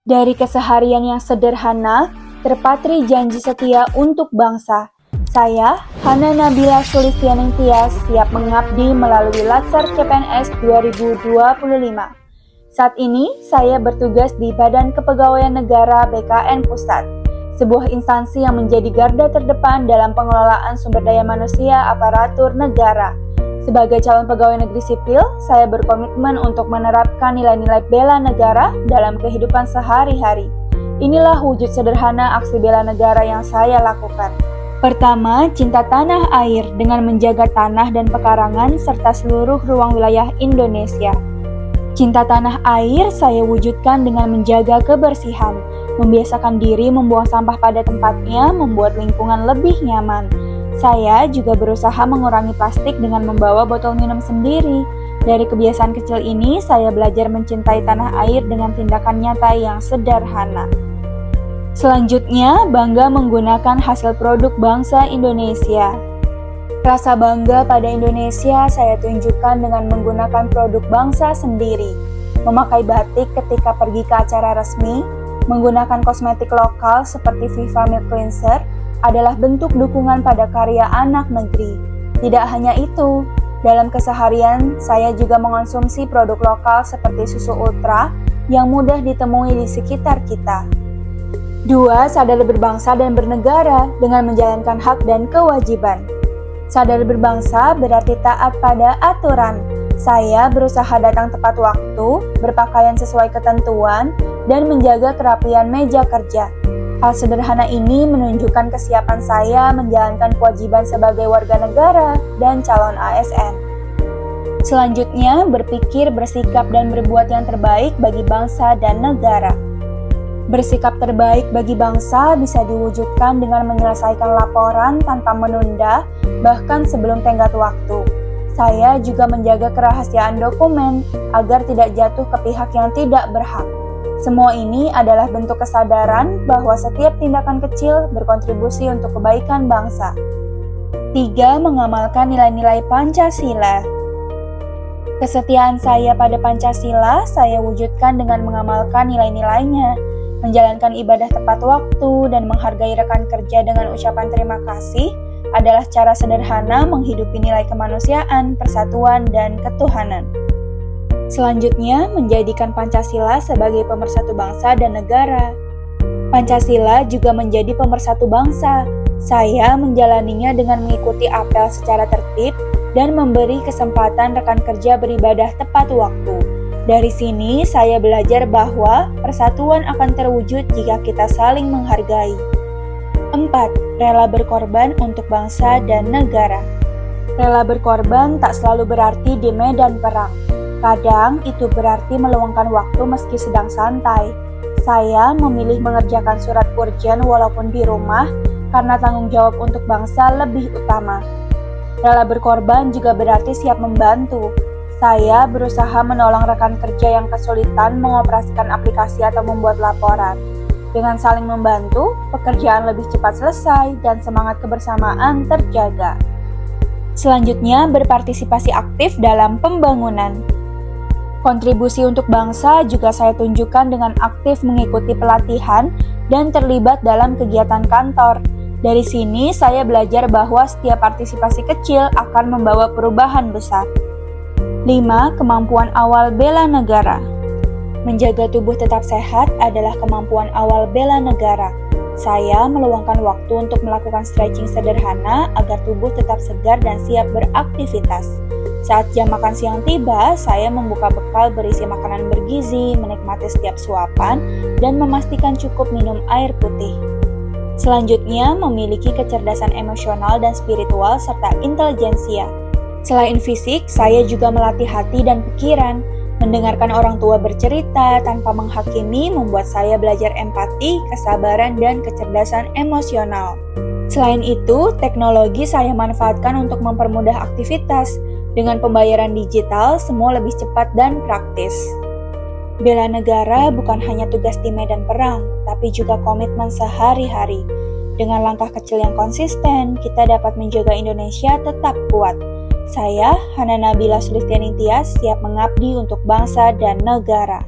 Dari keseharian yang sederhana, terpatri janji setia untuk bangsa. Saya, Hana Nabila Sulistianing Tias, siap mengabdi melalui Latsar CPNS 2025. Saat ini, saya bertugas di Badan Kepegawaian Negara BKN Pusat, sebuah instansi yang menjadi garda terdepan dalam pengelolaan sumber daya manusia aparatur negara. Sebagai calon pegawai negeri sipil, saya berkomitmen untuk menerapkan nilai-nilai bela negara dalam kehidupan sehari-hari. Inilah wujud sederhana aksi bela negara yang saya lakukan. Pertama, cinta tanah air dengan menjaga tanah dan pekarangan serta seluruh ruang wilayah Indonesia. Cinta tanah air saya wujudkan dengan menjaga kebersihan, membiasakan diri membuang sampah pada tempatnya, membuat lingkungan lebih nyaman. Saya juga berusaha mengurangi plastik dengan membawa botol minum sendiri. Dari kebiasaan kecil ini, saya belajar mencintai tanah air dengan tindakan nyata yang sederhana. Selanjutnya, bangga menggunakan hasil produk bangsa Indonesia. Rasa bangga pada Indonesia saya tunjukkan dengan menggunakan produk bangsa sendiri, memakai batik ketika pergi ke acara resmi, menggunakan kosmetik lokal seperti Viva Milk Cleanser, adalah bentuk dukungan pada karya anak negeri. Tidak hanya itu, dalam keseharian saya juga mengonsumsi produk lokal seperti susu ultra yang mudah ditemui di sekitar kita. 2. Sadar berbangsa dan bernegara dengan menjalankan hak dan kewajiban. Sadar berbangsa berarti taat pada aturan. Saya berusaha datang tepat waktu, berpakaian sesuai ketentuan, dan menjaga kerapian meja kerja. Hal sederhana ini menunjukkan kesiapan saya menjalankan kewajiban sebagai warga negara dan calon ASN. Selanjutnya, berpikir, bersikap, dan berbuat yang terbaik bagi bangsa dan negara. Bersikap terbaik bagi bangsa bisa diwujudkan dengan menyelesaikan laporan tanpa menunda, bahkan sebelum tenggat waktu. Saya juga menjaga kerahasiaan dokumen agar tidak jatuh ke pihak yang tidak berhak. Semua ini adalah bentuk kesadaran bahwa setiap tindakan kecil berkontribusi untuk kebaikan bangsa. 3. Mengamalkan nilai-nilai Pancasila. Kesetiaan saya pada Pancasila saya wujudkan dengan mengamalkan nilai-nilainya, menjalankan ibadah tepat waktu, dan menghargai rekan kerja dengan ucapan terima kasih adalah cara sederhana menghidupi nilai kemanusiaan, persatuan, dan ketuhanan. Selanjutnya, menjadikan Pancasila sebagai pemersatu bangsa dan negara. Pancasila juga menjadi pemersatu bangsa. Saya menjalaninya dengan mengikuti apel secara tertib dan memberi kesempatan rekan kerja beribadah tepat waktu. Dari sini, saya belajar bahwa persatuan akan terwujud jika kita saling menghargai. 4. Rela berkorban untuk bangsa dan negara. Rela berkorban tak selalu berarti di medan perang. Kadang itu berarti meluangkan waktu meski sedang santai. Saya memilih mengerjakan surat urgen walaupun di rumah karena tanggung jawab untuk bangsa lebih utama. Rela berkorban juga berarti siap membantu. Saya berusaha menolong rekan kerja yang kesulitan mengoperasikan aplikasi atau membuat laporan. Dengan saling membantu, pekerjaan lebih cepat selesai dan semangat kebersamaan terjaga. Selanjutnya, berpartisipasi aktif dalam pembangunan. Kontribusi untuk bangsa juga saya tunjukkan dengan aktif mengikuti pelatihan dan terlibat dalam kegiatan kantor. Dari sini saya belajar bahwa setiap partisipasi kecil akan membawa perubahan besar. 5. Kemampuan awal bela negara. Menjaga tubuh tetap sehat adalah kemampuan awal bela negara. Saya meluangkan waktu untuk melakukan stretching sederhana agar tubuh tetap segar dan siap beraktivitas. Saat jam makan siang tiba, saya membuka bekal berisi makanan bergizi, menikmati setiap suapan, dan memastikan cukup minum air putih. Selanjutnya, memiliki kecerdasan emosional dan spiritual serta intelijensia. Selain fisik, saya juga melatih hati dan pikiran. Mendengarkan orang tua bercerita tanpa menghakimi membuat saya belajar empati, kesabaran, dan kecerdasan emosional. Selain itu, teknologi saya manfaatkan untuk mempermudah aktivitas. Dengan pembayaran digital, semua lebih cepat dan praktis. Bela negara bukan hanya tugas di medan perang, tapi juga komitmen sehari-hari. Dengan langkah kecil yang konsisten, kita dapat menjaga Indonesia tetap kuat. Saya, Hana Nabila Sulistianing Tias, siap mengabdi untuk bangsa dan negara.